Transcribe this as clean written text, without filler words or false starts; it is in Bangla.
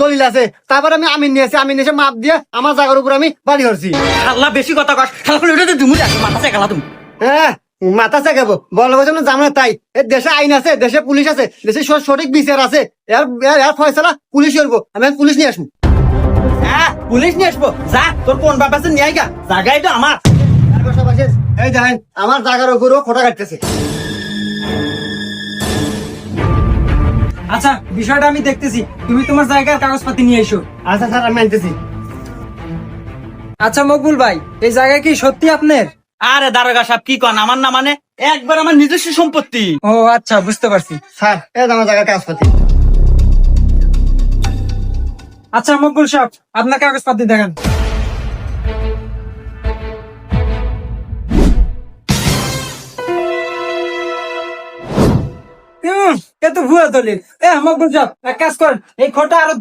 দলিল আছে, তারপর আমি আমিন নিয়েছি, আমিন এসে মাপ দিয়ে আমার জায়গার উপর আমি বাড়ি করছি। আল্লাহ বেশি কথা কস, শালা এটা তুমি মাথা চাকালা তুমি। হ্যাঁ, মাথা চাকাবো বল বছর জানা তাই। এ দেশে আইন আছে, দেশে পুলিশ আছে, দেশে সঠিক বিচার আছে। এর ফয়সালা পুলিশ করবো, আমি পুলিশ নিয়ে আসবো। হ্যাঁ পুলিশ নিয়ে আসবো, যা তোর কোন বাপ আছে নিয়ে আইগা, জায়গায় তো আমার। এই দেখেন আমার জায়গার উপরও খোটা কাটতেছে। আচ্ছা বিষয়টা আমি দেখতেছি, তুমি তোমার জায়গার কাগজপাতি নিয়ে এসো। আচ্ছা স্যার, আমি আনতেছি। আচ্ছা মকবুল ভাই, এই জায়গা কি সত্যি আপনার? আরে দারোগা সাহেব কি কন, আমার না মানে একবার আমার নিজস্ব সম্পত্তি। ও আচ্ছা, বুঝতে পারছি। স্যার, এই আমার জায়গার কাগজপাতি। আচ্ছা মকবুল সাহেব, আপনার কাগজপাতি দেখান। এ তো ভুয়া দলিল। মকবুল সাহেব এক কাজ করেন, এই খোটা আরো